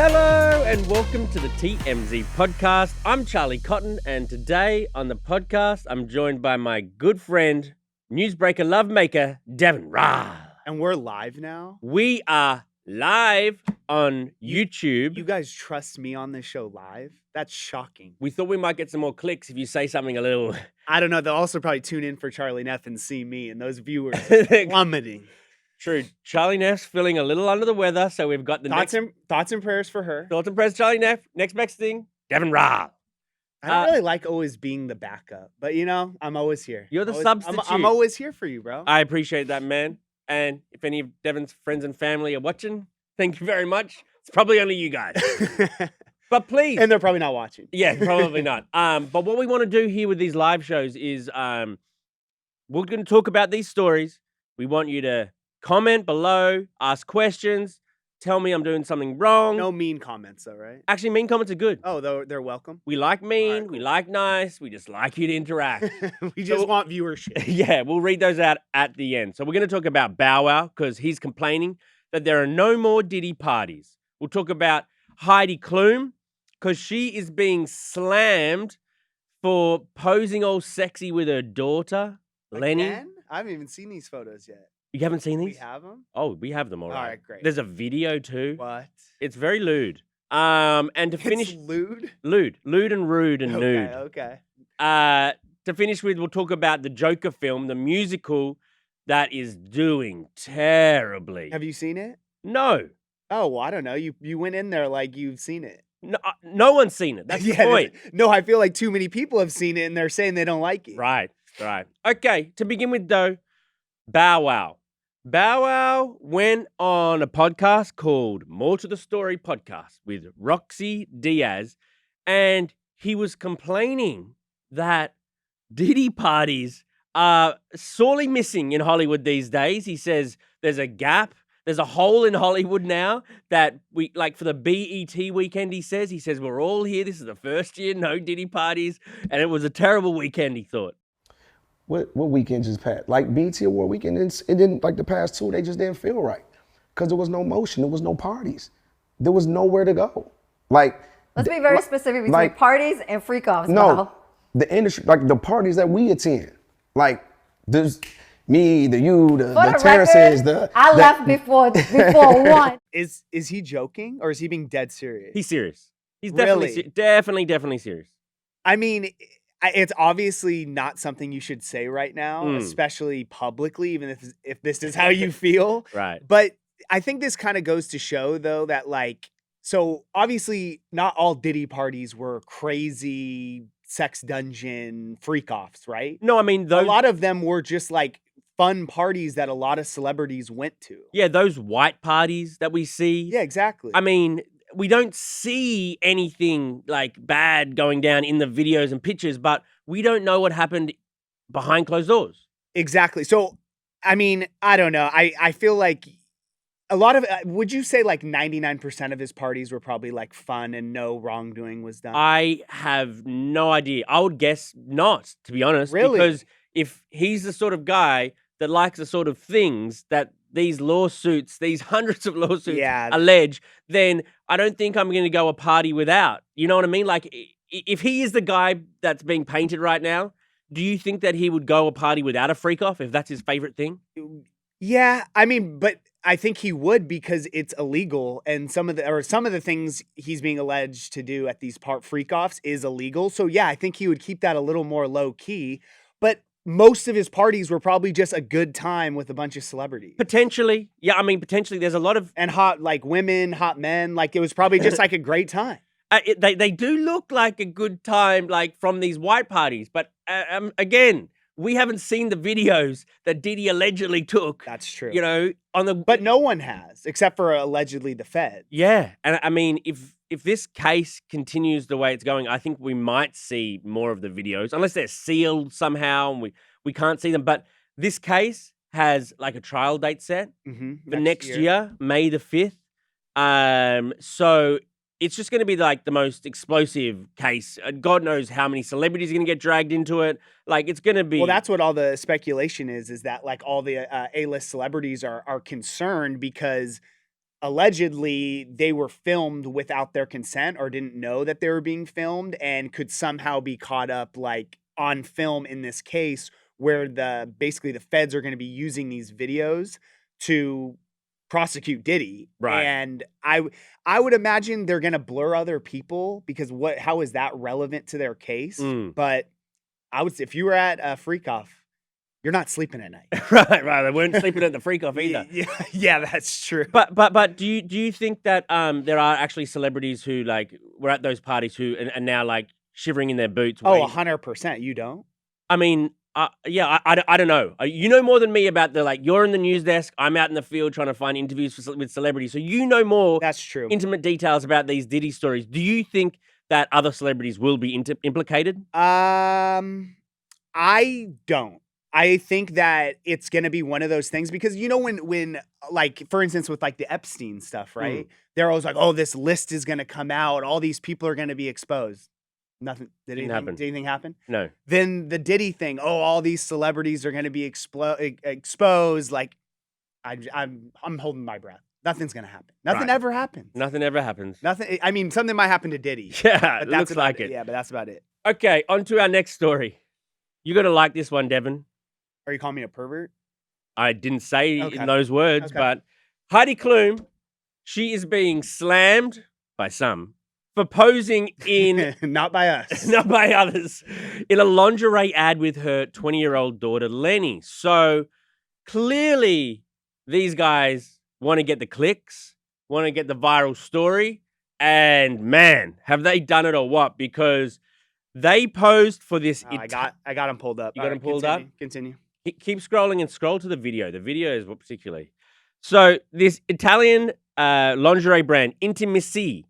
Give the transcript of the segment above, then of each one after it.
Hello and welcome to the TMZ podcast. I'm Charlie Cotton, and today on the podcast, I'm joined by my good friend, newsbreaker lovemaker, Deven Rall. And we're live now? We are live on YouTube. You guys trust me on this show live? That's shocking. We thought we might get some more clicks if you say something a little... I don't know. They'll also probably tune in for Charlie Neff and see me, and those viewers plummeting. True. Charlie Neff's feeling a little under the weather, so we've got the thoughts and prayers for her. Thoughts and prayers, Charlie Neff. Next best thing, Deven Rall. I don't really like always being the backup, but you know, I'm always here. You're the substitute. I'm always here for you, bro. I appreciate that, man. And if any of Deven's friends and family are watching, thank you very much. It's probably only you guys. But please. And they're probably not watching. Yeah, probably not. But what we want to do here with these live shows is we're going to talk about these stories. We want you to comment below, ask questions, tell me I'm doing something wrong. No mean comments, though, right? Actually, mean comments are good. Oh, they're welcome? We like mean, All right, cool. We like nice, we just like you to interact. We just want viewership. Yeah, we'll read those out at the end. So we're going to talk about Bow Wow, because he's complaining that there are no more Diddy parties. We'll talk about Heidi Klum, because she is being slammed for posing all sexy with her daughter, Lenny. Again? I haven't even seen these photos yet. You haven't seen these? We have them? Oh, we have them all right. All right, great. There's a video too. What? It's very lewd. And to finish... It's lewd? Lewd and rude and nude. Okay. To finish with, we'll talk about the Joker film, the musical that is doing terribly. Have you seen it? No. Oh, well, I don't know. You went in there like you've seen it. No one's seen it. That's the point. No, I feel like too many people have seen it and they're saying they don't like it. Right. Okay, to begin with, though, Bow Wow. Bow Wow went on a podcast called More to the Story podcast with Roxy Diaz, and he was complaining that Diddy parties are sorely missing in Hollywood these days. He says there's a gap. There's a hole in Hollywood now that we, like for the BET weekend, he says we're all here. This is the first year, no Diddy parties. And it was a terrible weekend, he thought. What weekend just passed? Like BET Award weekend, it didn't, like the past two, they just didn't feel right. Because there was no motion, there was no parties. There was nowhere to go. Like, let's be very specific between parties and freak-offs. No, the industry, like the parties that we attend. Like, there's me, the Terraces, I left before one. Is he joking or is he being dead serious? He's serious. He's Really? definitely serious. I mean, it's obviously not something you should say right now, especially publicly, even if this is how you feel. Right. But I think this kind of goes to show, though, that like, so obviously not all Diddy parties were crazy sex dungeon freak-offs, right? No, I mean, A lot of them were just like fun parties that a lot of celebrities went to. Yeah, those white parties that we see. Yeah, exactly. I mean, we don't see anything like bad going down in the videos and pictures, but we don't know what happened behind closed doors. Exactly. So, I mean, I don't know. I feel like a lot of, would you say like 99% of his parties were probably like fun and no wrongdoing was done? I have no idea. I would guess not, to be honest. Really? Because if he's the sort of guy that likes the sort of things that these lawsuits, these hundreds of lawsuits allege, then I don't think I'm going to go a party without. You know what I mean? Like, if he is the guy that's being painted right now, do you think that he would go a party without a freak off if that's his favorite thing? Yeah, I mean, but I think he would because it's illegal, and some of the things he's being alleged to do at these freak offs is illegal. So yeah, I think he would keep that a little more low key. But most of his parties were probably just a good time with a bunch of celebrities. Potentially. Yeah, I mean, potentially there's a lot of... And hot, like, women, hot men. Like, it was probably just, like, a great time. They do look like a good time, like, from these white parties. But, again, we haven't seen the videos that Diddy allegedly took. That's true. You know, on the... But no one has, except for allegedly the Fed. Yeah. And, I mean, if this case continues the way it's going, I think we might see more of the videos, unless they're sealed somehow and we can't see them. But this case has like a trial date set for next year, May the 5th. So it's just going to be like the most explosive case. God knows how many celebrities are going to get dragged into it. Like, it's going to be... Well, that's what all the speculation is that like all the A-list celebrities are concerned because allegedly they were filmed without their consent or didn't know that they were being filmed and could somehow be caught up like on film in this case where basically the feds are going to be using these videos to prosecute Diddy. Right. And I would imagine they're going to blur other people because how is that relevant to their case? But I would say if you were at a freak off, you're not sleeping at night. right. They weren't sleeping at the freak off either. Yeah, that's true. But do you think that there are actually celebrities who like were at those parties who and now like shivering in their boots? Oh, 100%. You don't? I mean, yeah, I don't know. You know more than me about you're in the news desk. I'm out in the field trying to find interviews with celebrities. So you know more. That's true. Intimate details about these Diddy stories. Do you think that other celebrities will be implicated? I don't. I think that it's going to be one of those things because you know when like for instance with like the Epstein stuff, right? They're always like, "Oh, this list is going to come out. All these people are going to be exposed." Nothing. Did anything happen? No. Then the Diddy thing. Oh, all these celebrities are going to be exposed. Like, I'm holding my breath. Nothing's going to happen. Nothing ever happens. Nothing ever happens. Nothing. I mean, something might happen to Diddy. Yeah, but it looks like it. Yeah, but that's about it. Okay, on to our next story. You're going to like this one, Deven. Are you calling me a pervert? I didn't say in those words, Okay. but Heidi Klum, she is being slammed by some for posing in Not by us. not by others, in a lingerie ad with her 20-year-old daughter, Lenny. So clearly these guys want to get the clicks, want to get the viral story. And man, have they done it or what? Because they posed for this. I got them pulled up. You got them pulled up? Continue. Keep scrolling and scroll to the video. The video is what particularly. So this Italian lingerie brand, Intimissimi,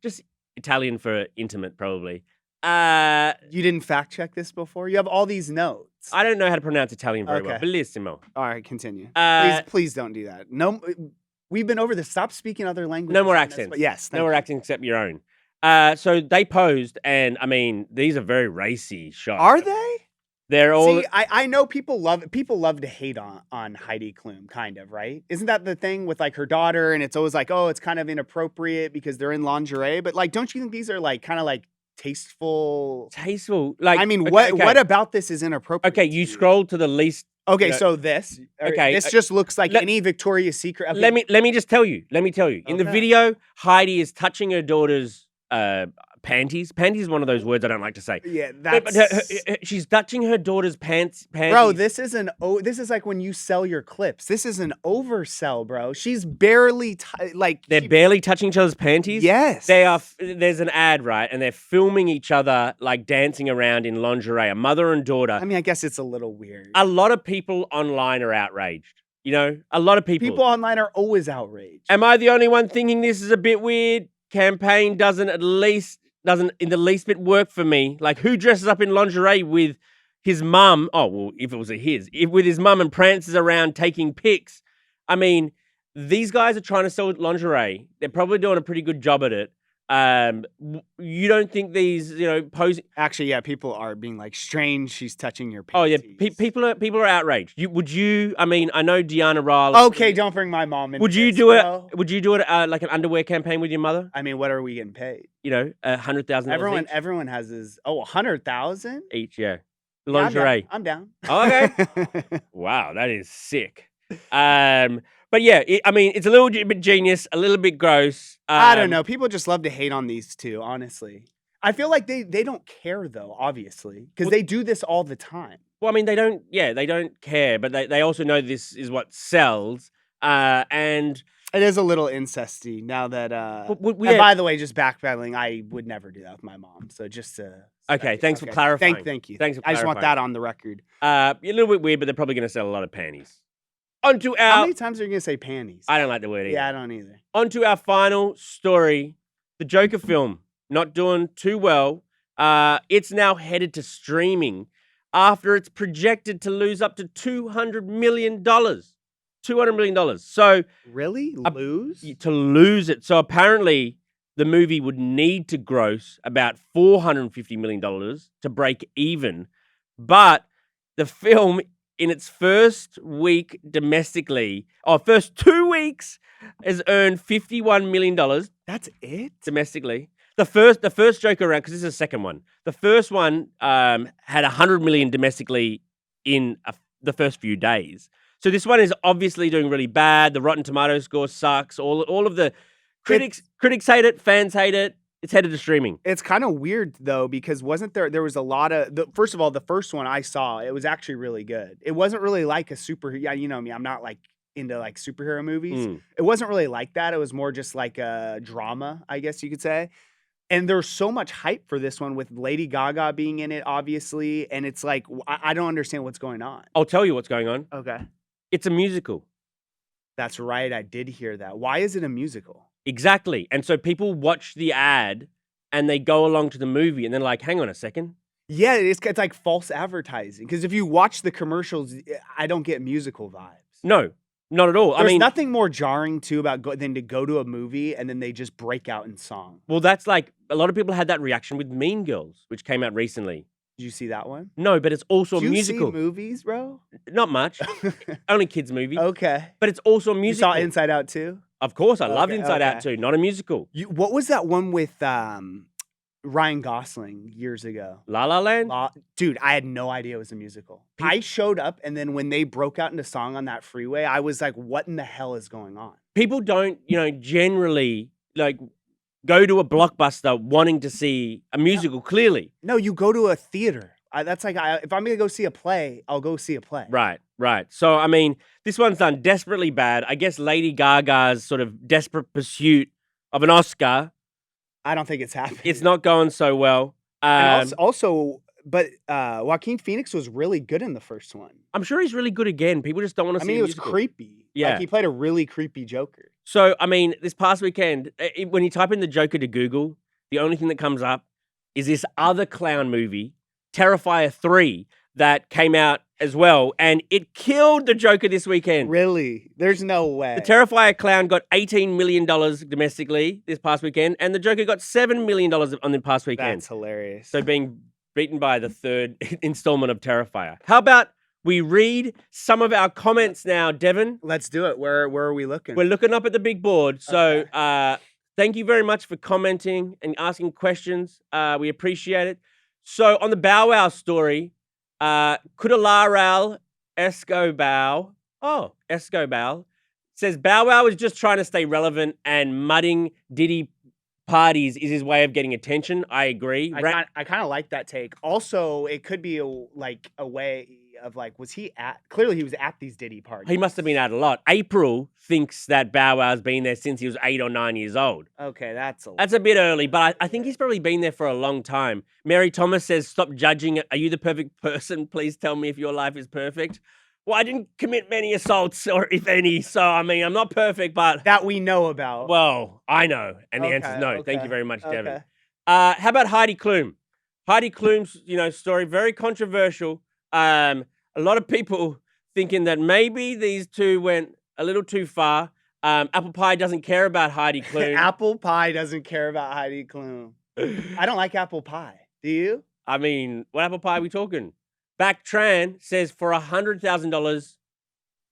just Italian for intimate, probably. You didn't fact check this before? You have all these notes. I don't know how to pronounce Italian very well. Okay. Bellissimo. All right, continue. Uh, please don't do that. No, we've been over this. Stop speaking other languages. No more and that's accents. what- Yes. No more accents except your own. So they posed, and I mean, these are very racy shots. Are they? They're all. See, I know people love to hate on Heidi Klum, kind of, right? Isn't that the thing with like her daughter? And it's always like, oh, it's kind of inappropriate because they're in lingerie. But like, don't you think these are like kind of like tasteful? Like, I mean, okay. what about this is inappropriate? Okay, you scroll to the least. Okay, you know- so this. Okay, this just looks like let- any Victoria's Secret. Okay. Let me just tell you. In the Okay. video, Heidi is touching her daughter's panties. Panties is one of those words I don't like to say. Yeah, But that's. she's touching her daughter's panties. Bro, this is like when you sell your clips. This is an oversell, bro. She's barely They're barely touching each other's panties. Yes. They are. There's an ad, right? And they're filming each other like dancing around in lingerie, a mother and daughter. I mean, I guess it's a little weird. A lot of people online are outraged. You know, a lot of people. People online are always outraged. Am I the only one thinking this is a bit weird? Campaign doesn't in the least bit work for me. Like, who dresses up in lingerie with his mum? Oh, well, if it was with his mum and prances around taking pics. I mean, these guys are trying to sell lingerie. They're probably doing a pretty good job at it. You don't think these, posing? Actually, yeah, people are being like, strange. She's touching your Oh panties. yeah, people are outraged. Would you? I mean, I know Deanna Rall. Okay, don't bring my mom in. Would you do it? Would you do it like an underwear campaign with your mother? I mean, what are we getting paid? $100,000. Everyone has his. Oh, 100,000 each. Yeah, lingerie. I'm down. Oh, okay. Wow, that is sick. But yeah, it's a little bit genius, a little bit gross. I don't know. People just love to hate on these two, honestly. I feel like they don't care though, obviously, because they do this all the time. Well, I mean, they don't care, but they also know this is what sells. And it is a little incesty now that. And by the way, just backpedaling, I would never do that with my mom. So just to. Okay, thanks for clarifying. Thank you. Thanks for I just want clarifying. that on the record. A little bit weird, but they're probably going to sell a lot of panties. Onto our. How many times are you going to say panties? I don't like the word either. Yeah, I don't either. Onto our final story. The Joker film, not doing too well. It's now headed to streaming after it's projected to lose up to $200 million. $200 million. So really? Lose? To lose it. So apparently the movie would need to gross about $450 million to break even. But the film in its first week domestically, first 2 weeks, has earned $51 million That's it? domestically. The first Joker round, because this is the second one. The first one had $100 million domestically in the first few days. So this one is obviously doing really bad. The Rotten Tomatoes score sucks. All of the critics hate it, fans hate it. It's headed to streaming. It's kind of weird though, because wasn't there was a lot of first of all, the first one I saw, it was actually really good. It wasn't really like a you know me, I'm not like into like superhero movies. It wasn't really like that. It was more just like a drama, I guess you could say. And there's so much hype for this one with Lady Gaga being in it, obviously. And it's like, I don't understand what's going on. I'll tell you what's going on. Okay. It's a musical. That's right. I did hear that. Why is it a musical? Exactly. And so people watch the ad and they go along to the movie and they're like, hang on a second. Yeah, it's like false advertising. Because if you watch the commercials, I don't get musical vibes. No, not at all. There's nothing more jarring too than to go to a movie and then they just break out in song. Well, that's like a lot of people had that reaction with Mean Girls, which came out recently. Did you see that one? No, but it's also a Did musical. you see movies, bro? Not much. Only kids' movie. Okay. But it's also a You musical. saw Inside Out too? Of course, I loved Okay, Inside Out okay. too. Not a musical. What was that one with Ryan Gosling years ago? La La Land? Dude, I had no idea it was a musical. I showed up, and then when they broke out into song on that freeway, I was like, what in the hell is going on? People don't, generally like go to a blockbuster wanting to see a musical, clearly. No, you go to a theater. That's like, if I'm going to go see a play, I'll go see a play. Right. So, I mean, this one's done desperately bad. I guess Lady Gaga's sort of desperate pursuit of an Oscar. I don't think it's happening. It's not going so well. And but Joaquin Phoenix was really good in the first one. I'm sure he's really good again. People just don't want to see it was musical. creepy. Yeah. Like, he played a really creepy Joker. So, I mean, this past weekend, when you type in the Joker to Google, the only thing that comes up is this other clown movie, Terrifier 3, that came out as well, and it killed the Joker this weekend. Really? There's no way. The Terrifier clown got $18 million domestically this past weekend, and the Joker got $7 million on the past weekend. That's hilarious. So being beaten by the third installment of Terrifier. How about we read some of our comments now, Deven? Let's do it. Where are we looking? We're looking up at the big board. So Okay. thank you very much for commenting and asking questions. We appreciate it. So on the Bow Wow story, Kudalaral Escobar says Bow Wow is just trying to stay relevant and mudding Diddy parties is his way of getting attention. I agree. I kind of like that take. Also, it could be a way of like, clearly he was at these Diddy parties. He must have been out a lot. April thinks that Bow Wow's been there since he was 8 or 9 years old. Okay, that's a bit early, but I think he's probably been there for a long time. Mary Thomas says, stop judging. Are you the perfect person? Please tell me if your life is perfect. Well, I didn't commit many assaults, or if any, so, I mean, I'm not perfect, but... That we know about. Well, I know, and the answer's no. Thank you very much, Deven. How about Heidi Klum? Heidi Klum's, story, very controversial. A lot of people thinking that maybe these two went a little too far. Apple Pie doesn't care about Heidi Klum. Apple Pie doesn't care about Heidi Klum. I don't like apple pie. Do you? I mean, what apple pie are we talking? Backtran says for $100,000,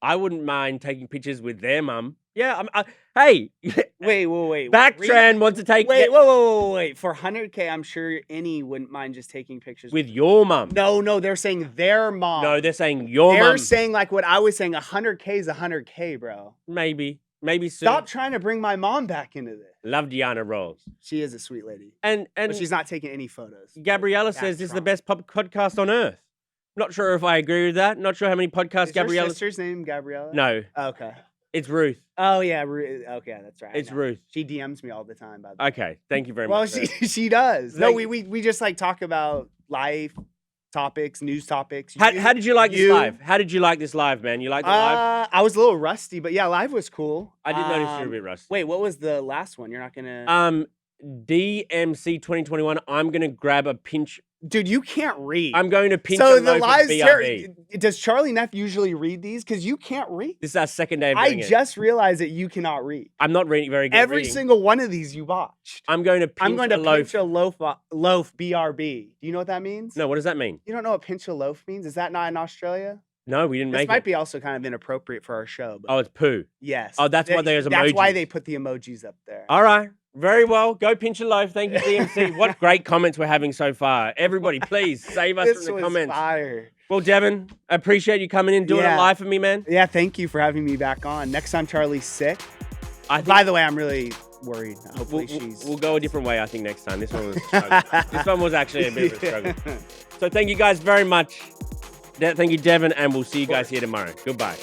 I wouldn't mind taking pictures with their mum. Yeah, hey. Wait. Backtran wants to take... Wait. For $100K, I'm sure any wouldn't mind just taking pictures with your mum. No, they're saying their mom. No, they're saying your mum. They're saying like what I was saying, $100K is $100K, bro. Maybe soon. Stop trying to bring my mom back into this. Love Deanna Rolls. She is a sweet lady. But she's not taking any photos. Gabriella says this is the best podcast on earth. Not sure if I agree with that. Not sure how many podcasts Gabriella... Is your sister's name Gabriella? No. Okay. It's Ruth. Oh, yeah. Okay, that's right. It's Ruth. She DMs me all the time, by the way. Okay. Thank you very much. Well, she does. No, we just like talk about life topics, news topics. How did you like this live? How did you like this live, man? You liked it live? I was a little rusty, but yeah, live was cool. I did notice you were a bit rusty. Wait, what was the last one? You're not gonna... DMC 2021, I'm going to grab a pinch. Dude, you can't read. I'm going to pinch so a the loaf lives of BRB. Does Charlie Neff usually read these? Because you can't read. This is our second day of doing it. I just realized that you cannot read. I'm not reading very good Every reading. single one of these you watched. I'm going to pinch a loaf BRB. Do you know what that means? No, what does that mean? You don't know what pinch a loaf means? Is that not in Australia? No, we didn't This make might it. be also kind of inappropriate for our show. But Oh, it's poo. yes. Oh, that's why there's That's why emojis. they put the emojis up there. All right. Very well. Go pinch a loaf. Thank you, DMC. What great comments we're having so far. Everybody, please save us This from the was comments. fire. Well, Deven, I appreciate you coming in, doing it Yeah. live for me, man. Yeah, thank you for having me back on. Next time Charlie's sick. I think By the way, I'm really worried. Hopefully she's. we'll go a different way, I think, next time. This one was a struggle. This one was actually a bit of a struggle. So thank you guys very much. Thank you, Deven, and we'll see you guys here tomorrow. Goodbye.